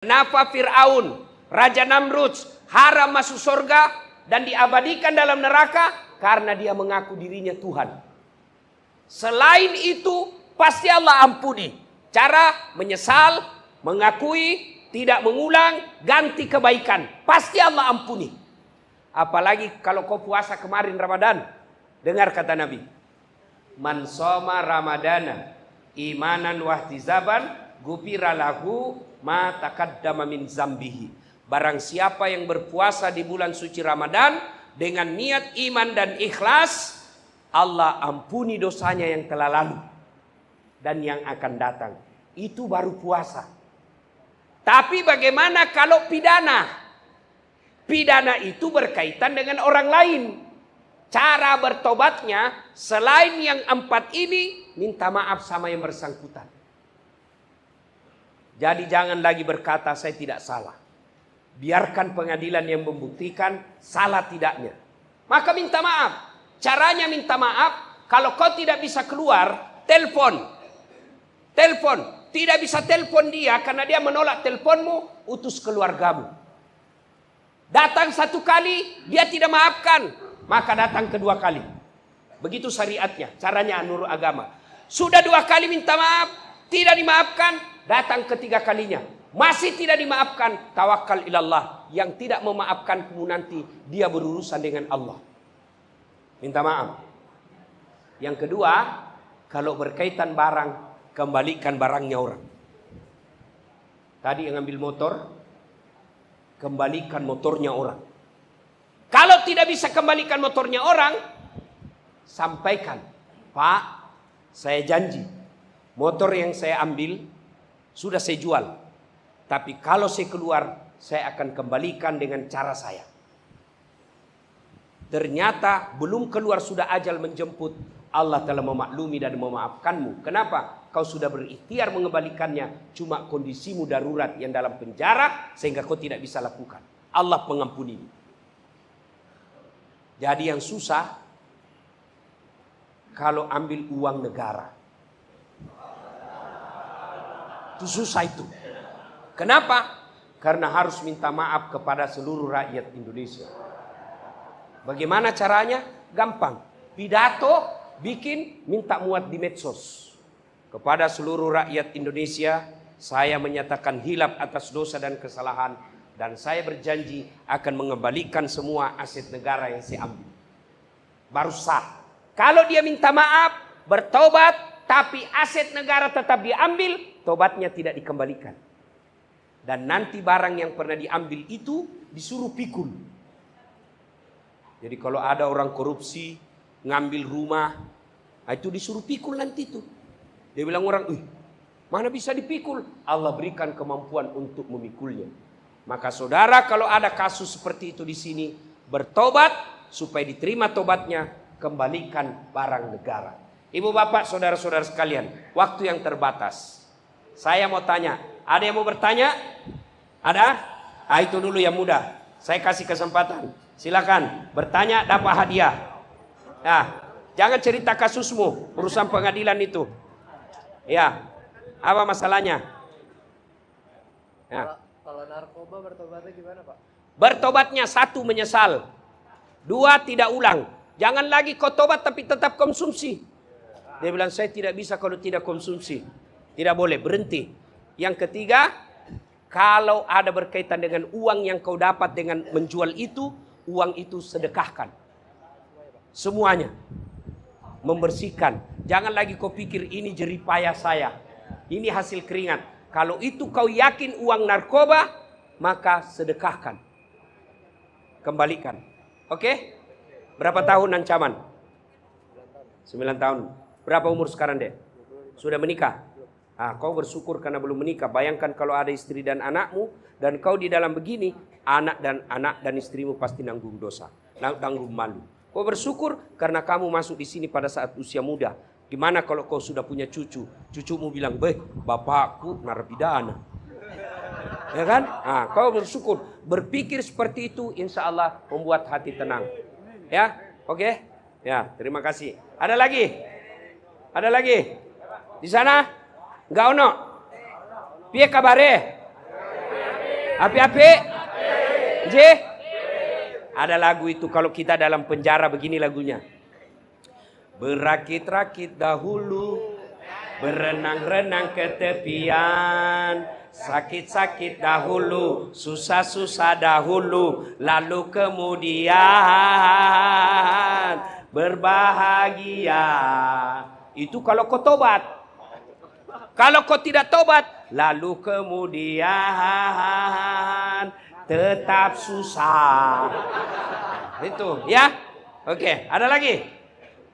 Kenapa Fir'aun, Raja Namrud, haram masuk surga dan diabadikan dalam neraka? Karena dia mengaku dirinya Tuhan. Selain itu, pasti Allah ampuni. Cara menyesal, mengakui, tidak mengulang, ganti kebaikan. Pasti Allah ampuni. Apalagi kalau kau puasa kemarin Ramadan. Dengar kata Nabi. Man soma Ramadana imanan wahtizaban gufira lahu ma taqaddama min zambihi. Barang siapa yang berpuasa di bulan suci Ramadan dengan niat iman dan ikhlas, Allah ampuni dosanya yang telah lalu dan yang akan datang. Itu baru puasa. Tapi bagaimana kalau pidana? Pidana itu berkaitan dengan orang lain. Cara bertobatnya selain yang 4 ini, minta maaf sama yang bersangkutan. Jadi jangan lagi berkata saya tidak salah. Biarkan pengadilan yang membuktikan salah tidaknya. Maka minta maaf. Caranya minta maaf, kalau kau tidak bisa keluar, telepon. Telepon. Tidak bisa telepon dia karena dia menolak teleponmu, utus keluargamu. Datang 1 kali, dia tidak maafkan, maka datang kedua kali. Begitu syariatnya, caranya menurut agama. Sudah 2 kali minta maaf, tidak dimaafkan, datang ketiga kalinya. Masih tidak dimaafkan, tawakal ilallah. Yang tidak memaafkanmu nanti, dia berurusan dengan Allah. Minta maaf. Yang kedua, kalau berkaitan barang, kembalikan barangnya orang. Tadi yang ambil motor, kembalikan motornya orang. Kalau tidak bisa kembalikan motornya orang, sampaikan, Pak, saya janji, motor yang saya ambil sudah saya jual. Tapi kalau saya keluar, saya akan kembalikan dengan cara saya. Ternyata belum keluar sudah ajal menjemput. Allah telah memaklumi dan memaafkanmu. Kenapa? Kau sudah berikhtiar mengembalikannya. Cuma kondisimu darurat yang dalam penjara sehingga kau tidak bisa lakukan. Allah pengampuni. Jadi yang susah kalau ambil uang negara. Itu susah itu. Kenapa? Karena harus minta maaf kepada seluruh rakyat Indonesia. Bagaimana caranya? Gampang. Pidato bikin, minta muat di medsos. Kepada seluruh rakyat Indonesia, saya menyatakan hilaf atas dosa dan kesalahan. Dan saya berjanji akan mengembalikan semua aset negara yang saya ambil. Baru sah. Kalau dia minta maaf, bertobat, tapi aset negara tetap diambil, tobatnya tidak dikembalikan. Dan nanti barang yang pernah diambil itu disuruh pikul. Jadi kalau ada orang korupsi, ngambil rumah, itu disuruh pikul nanti itu. Dia bilang orang, mana bisa dipikul? Allah berikan kemampuan untuk memikulnya. Maka saudara kalau ada kasus seperti itu di sini, bertobat supaya diterima tobatnya, kembalikan barang negara. Ibu bapak saudara-saudara sekalian, waktu yang terbatas. Saya mau tanya, ada yang mau bertanya? Ada? Itu dulu yang mudah. Saya kasih kesempatan. Silakan bertanya, dapat hadiah. Nah, jangan cerita kasusmu, urusan pengadilan itu. Ya, apa masalahnya? Ya. Kalau narkoba bertobatnya gimana, Pak? Bertobatnya 1 menyesal, 2 tidak ulang. Jangan lagi kau tobat tapi tetap konsumsi. Dia bilang saya tidak bisa kalau tidak konsumsi. Tidak boleh, berhenti. Yang ketiga, kalau ada berkaitan dengan uang yang kau dapat dengan menjual itu, uang itu sedekahkan. Semuanya. Membersihkan. Jangan lagi kau pikir ini jeripayah saya. Ini hasil keringat. Kalau itu kau yakin uang narkoba, maka sedekahkan. Kembalikan. Oke? Berapa tahun ancaman? 9 tahun. Berapa umur sekarang, Dek? Sudah menikah? Kau bersyukur karena belum menikah. Bayangkan kalau ada istri dan anakmu, dan kau di dalam begini, anak dan istrimu pasti nanggung dosa. Nanggung malu. Kau bersyukur karena kamu masuk di sini pada saat usia muda. Gimana kalau kau sudah punya cucu? Cucumu bilang, bapakku narapidana. Ya kan? Kau bersyukur. Berpikir seperti itu, insya Allah membuat hati tenang. Ya, oke? Ya, terima kasih. Ada lagi? Ada lagi? Di sana? Enggak ono? Piye kabare? Api-api? J? Ada lagu itu kalau kita dalam penjara begini lagunya. Berakit-rakit dahulu, berenang-renang ke tepian, sakit-sakit dahulu, susah-susah dahulu, lalu kemudian berbahagia. Itu kalau kau tobat. Kalau kau tidak tobat, lalu kemudian tetap susah. Itu ya. Oke, ada lagi?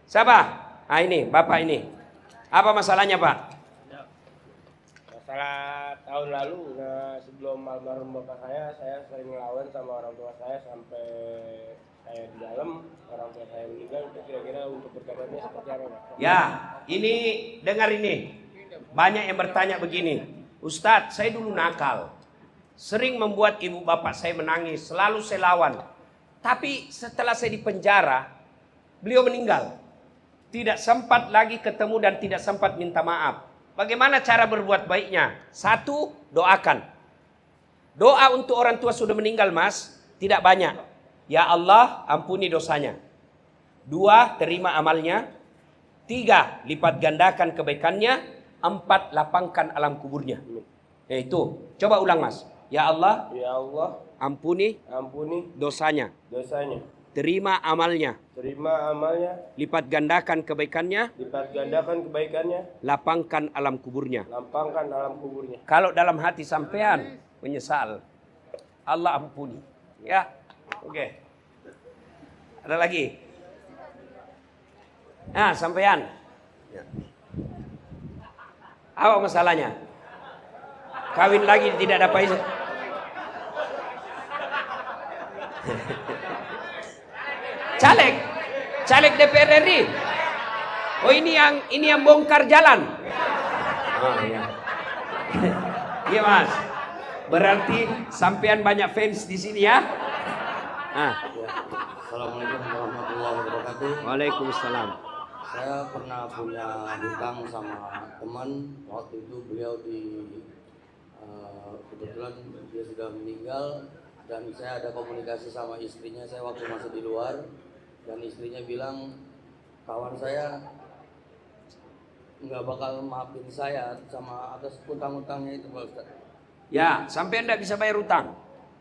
Siapa? Ah ini, Bapak ini. Apa masalahnya, Pak? Masalah tahun lalu, sebelum almarhum bapak saya sering ngelawan sama orang tua saya sampai saya di dalam, orang tua saya meninggal. Itu kira-kira untuk bertobatnya seperti apa, Pak? Ya, ini dengar ini. Banyak yang bertanya begini, Ustadz, saya dulu nakal, sering membuat ibu bapak saya menangis, selalu saya lawan. Tapi setelah saya di penjara, beliau meninggal. Tidak sempat lagi ketemu dan tidak sempat minta maaf. Bagaimana cara berbuat baiknya? Satu, doakan. Doa untuk orang tua sudah meninggal, Mas, tidak banyak. Ya Allah, ampuni dosanya. Dua, terima amalnya. Tiga, lipat gandakan kebaikannya. Empat, lapangkan alam kuburnya. Itu. Coba ulang, Mas. Ya Allah, ampuni dosanya. Terima amalnya. Lipat gandakan kebaikannya. Lapangkan alam kuburnya. Kalau dalam hati sampean menyesal, Allah ampuni. Ya. Oke. Ada lagi? Nah, sampean. Ya. Apa masalahnya? Kawin lagi tidak dapat izin. Caleg DPR RI. Oh, ini yang bongkar jalan. Oh iya. Iya, Mas. Berarti sampean banyak fans di sini ya? Assalamualaikum warahmatullahi wabarakatuh. Waalaikumsalam. Saya pernah punya hutang sama teman. Waktu itu beliau kebetulan dia sudah meninggal, dan saya ada komunikasi sama istrinya. Saya waktu masih di luar, dan istrinya bilang kawan saya nggak bakal maafin saya sama atas utang-utangnya itu, Pak Ustaz. Ya, sampean tidak bisa bayar utang.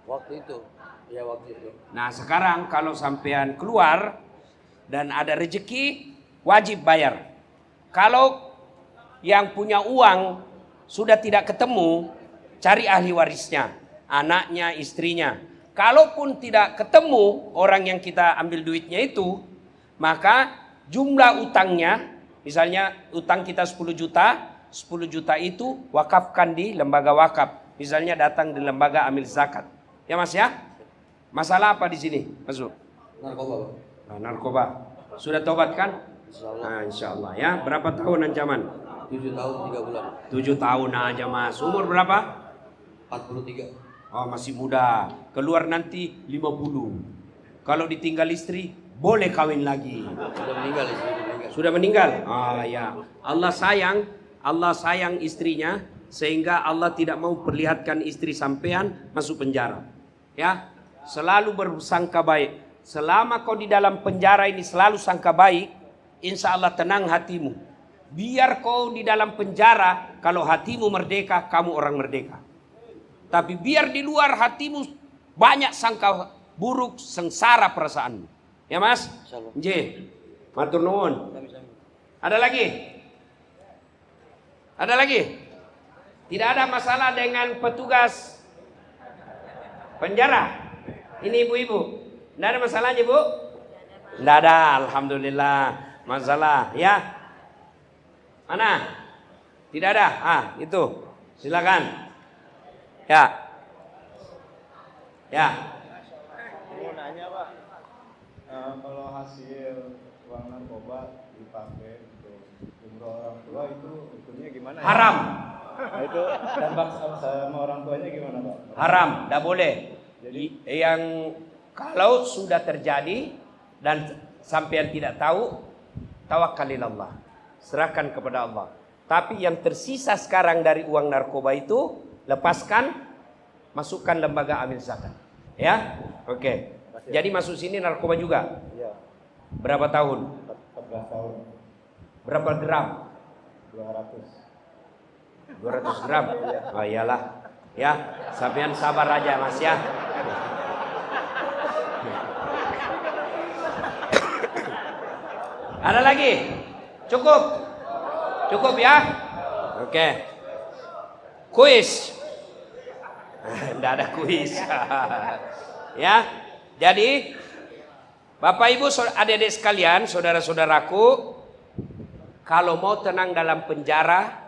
Waktu itu. Nah, sekarang kalau sampean keluar dan ada rezeki, wajib bayar. Kalau yang punya uang sudah tidak ketemu, cari ahli warisnya, anaknya, istrinya. Kalaupun tidak ketemu orang yang kita ambil duitnya itu, maka jumlah utangnya, misalnya utang kita 10 juta itu wakafkan di lembaga wakaf. Misalnya datang di lembaga amil zakat. Ya, Mas ya? Masalah apa di sini? Masuk. Narkoba. Nah, narkoba. Sudah tobat kan? Insyaallah. Nah, insyaallah ya. Berapa tahun ancaman? 7 tahun 3 bulan. 7 tahun aja, Mas. Umur berapa? 43. Oh, masih muda. Keluar nanti 50. Kalau ditinggal istri, boleh kawin lagi. Sudah meninggal istri. Sudah meninggal? Ah ya. Allah sayang istrinya, sehingga Allah tidak mau perlihatkan istri sampean masuk penjara. Ya. Selalu bersangka baik. Selama kau di dalam penjara ini selalu sangka baik, insya Allah tenang hatimu. Biar kau di dalam penjara, kalau hatimu merdeka, kamu orang merdeka. Tapi biar di luar hatimu banyak sangka buruk, sengsara perasaanmu. Ya, Mas? J. Matur nuwun. Ada lagi? Ada lagi? Tidak ada masalah dengan petugas penjara? Ini ibu-ibu. Tidak ada masalahnya, Bu? Tidak ada, alhamdulillah. Masalah, ya? Mana? Tidak ada. Itu. Silakan. Ya. Mau nanya, Pak. Kalau hasil uang narkoba dipakai untuk umroh orang tua itu hukumnya gimana? Haram. Nah, itu dampak sama orang tuanya gimana, Pak? Haram, tidak boleh. Jadi yang kalau sudah terjadi dan sampean tidak tahu, tawakalilallah, serahkan kepada Allah. Tapi yang tersisa sekarang dari uang narkoba itu, lepaskan masukkan lembaga amil zakat. Ya, oke. Jadi masuk sini narkoba juga. Iya. Berapa tahun? 14 tahun. Berapa gram? 200. 200 gram. Oh iyalah. Ya, sampean sabar aja Mas ya. Ada lagi? Cukup? Cukup ya? Oke. Kuis. Tidak ada kuis. Ya. Jadi Bapak Ibu adik-adik sekalian, saudara-saudaraku, kalau mau tenang dalam penjara,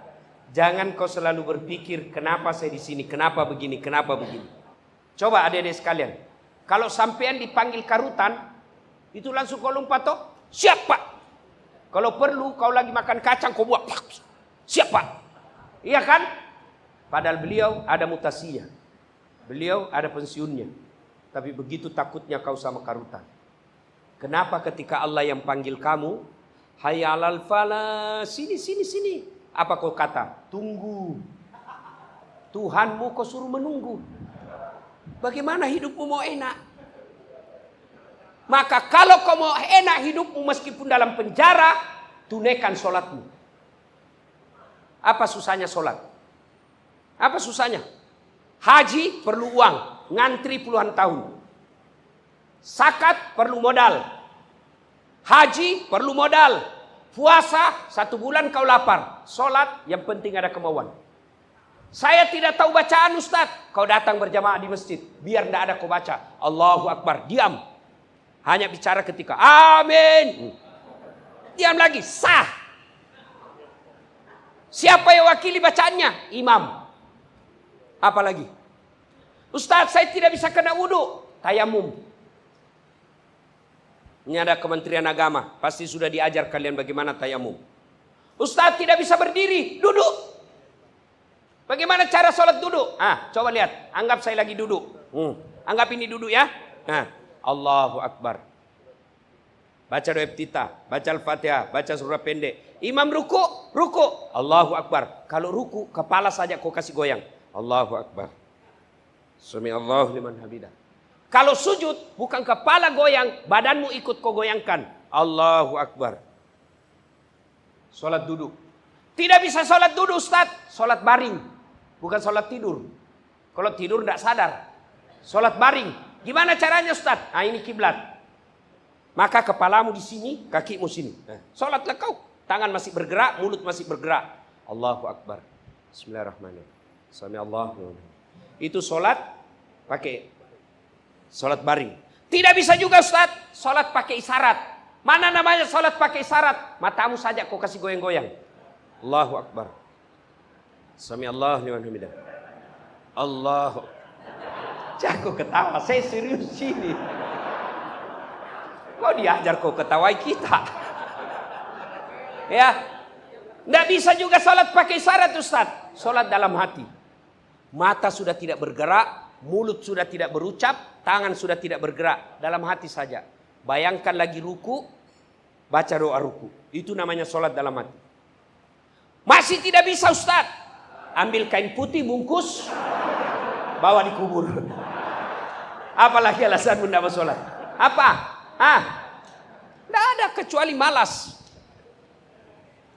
jangan kau selalu berpikir kenapa saya di sini, kenapa begini, kenapa begini. Coba adik-adik sekalian, kalau sampean dipanggil karutan, itu langsung kau lompat toh, siap Pak. Kalau perlu kau lagi makan kacang kau buat, siap Pak. Iya kan? Padahal beliau ada mutasinya, beliau ada pensiunnya. Tapi begitu takutnya kau sama karutan. Kenapa ketika Allah yang panggil kamu, hayya 'alal falah, sini sini sini. Apa kau kata? Tunggu. Tuhanmu kau suruh menunggu. Bagaimana hidupmu mau enak? Maka kalau kau mau enak hidupmu meskipun dalam penjara, tunaikan sholatmu. Apa susahnya sholat? Apa susahnya? Haji perlu uang, ngantri puluhan tahun. Zakat perlu modal. Haji perlu modal. Puasa 1 bulan kau lapar. Sholat yang penting ada kemauan. Saya tidak tahu bacaan Ustaz. Kau datang berjamaah di masjid. Biar tidak ada kau baca. Allahu Akbar. Diam. Hanya bicara ketika amin. Diam lagi. Sah. Siapa yang wakili bacaannya? Imam. Apa lagi? Ustaz saya tidak bisa kena wudhu. Tayamum. Ini ada Kementerian Agama. Pasti sudah diajar kalian bagaimana tayamum. Ustaz tidak bisa berdiri. Duduk. Bagaimana cara sholat duduk? Coba lihat. Anggap saya lagi duduk. Anggap ini duduk ya. Allahu Akbar. Baca doa iftitah. Baca Al-Fatihah. Baca surah pendek. Imam ruku. Ruku. Allahu Akbar. Kalau ruku, kepala saja kau kasih goyang. Allahu Akbar. Sami Allahu liman hamidah. Kalau sujud, bukan kepala goyang, badanmu ikut kau goyangkan. Allahu Akbar. Sholat duduk. Tidak bisa sholat duduk Ustaz. Sholat baring. Bukan sholat tidur. Kalau tidur tidak sadar. Sholat baring. Gimana caranya Ustaz? Ini kiblat. Maka kepalamu di sini, kakimu sini. Sholatlah kau. Tangan masih bergerak, mulut masih bergerak. Allahu Akbar. Bismillahirrahmanirrahim. Sami Allahu. Itu sholat pakai sholat baring. Tidak bisa juga Ustaz, sholat pakai isyarat. Mana namanya sholat pakai isyarat? Matamu saja kau kasih goyang-goyang. Allahu Akbar. Sami Allahu liman hamidah. Allahu. Jangan kau ketawa, saya serius sini. Kau diajar kau ketawai kita. Ya. Tidak bisa juga sholat pakai isyarat Ustaz. Sholat dalam hati. Mata sudah tidak bergerak. Mulut sudah tidak berucap, tangan sudah tidak bergerak, dalam hati saja. Bayangkan lagi ruku, baca doa ruku. Itu namanya sholat dalam hati. Masih tidak bisa Ustaz. Ambil kain putih, bungkus, bawa dikubur. Apalagi alasan tidak mau sholat? Apa? Tidak ada kecuali malas.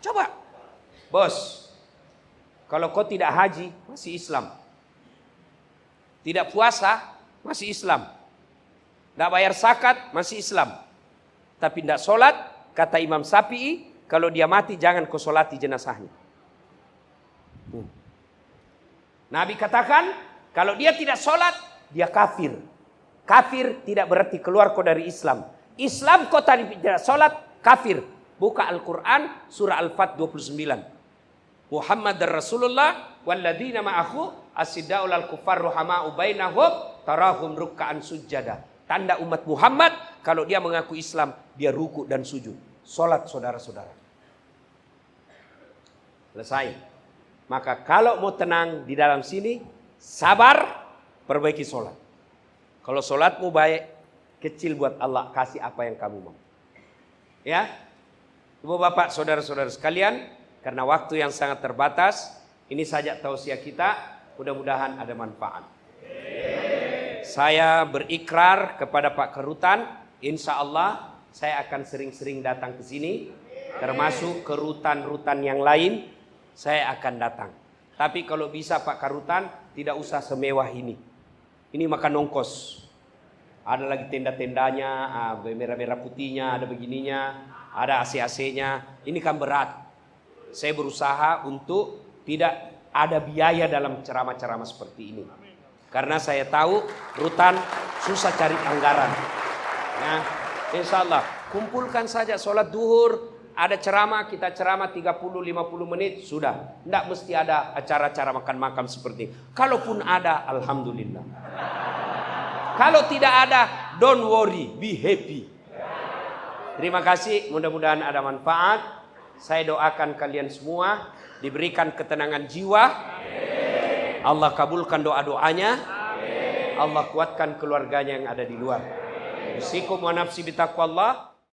Coba. Bos, kalau kau tidak haji, masih Islam. Tidak puasa, masih Islam. Tidak bayar zakat, masih Islam. Tapi tidak sholat, kata Imam Syafi'i, kalau dia mati jangan kau sholati jenazahnya. Nabi katakan, kalau dia tidak sholat, dia kafir. Kafir tidak berarti keluar kau dari Islam. Islam kau tidak sholat, kafir. Buka Al-Quran, surah Al-Fat 29. Muhammad Rasulullah walladzina ma'ahu as-sidda'ul al-kuffar ruhama'u bainahum tarahum ruk'an sujada. Tanda umat Muhammad kalau dia mengaku Islam, dia ruku dan sujud. Salat saudara-saudara. Selesai. Maka kalau mau tenang di dalam sini, sabar, perbaiki salat. Kalau salatmu baik, kecil buat Allah, kasih apa yang kamu mau. Ya. Ibu bapak, saudara-saudara sekalian, karena waktu yang sangat terbatas, ini saja tausiah kita, mudah-mudahan ada manfaat. Saya berikrar kepada Pak Kerutan, insya Allah saya akan sering-sering datang ke sini, termasuk ke rutan-rutan yang lain, saya akan datang. Tapi kalau bisa Pak Kerutan, tidak usah semewah ini. Ini makan ongkos. Ada lagi tenda-tendanya, merah-merah putihnya, ada begininya, ada AC-AC-nya. Ini kan berat. Saya berusaha untuk tidak ada biaya dalam ceramah-ceramah seperti ini. Karena saya tahu rutan susah cari anggaran. Nah, insya Allah kumpulkan saja sholat duhur, ada ceramah, kita ceramah 30-50 menit, sudah. Tidak mesti ada acara-acara makan-makan seperti ini. Kalaupun ada, alhamdulillah. Kalau tidak ada, don't worry, be happy. Terima kasih, mudah-mudahan ada manfaat. Saya doakan kalian semua diberikan ketenangan jiwa. Allah kabulkan doa-doanya. Allah kuatkan keluarganya yang ada di luar. Usikum wa nafsi bitaqwallah.